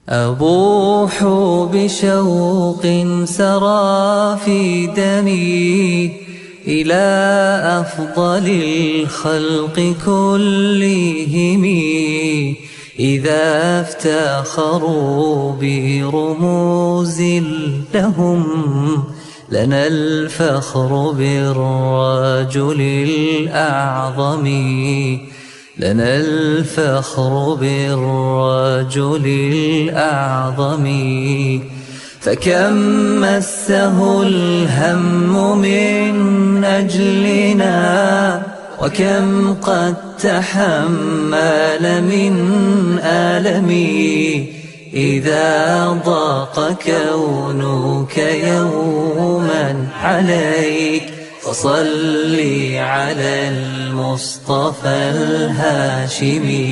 أبوح بشوق سرى في دمي إلى أفضل الخلق كلهم، إذا افتخروا برموز لهم لنا الفخر بالرجل الأعظم، لنا الفخر بالرجل الأعظم. فكم مسه الهم من أجلنا، وكم قد تحمل من آلم، إذا ضاق كونك يوما عليك فصل على المصطفى الهاشمي.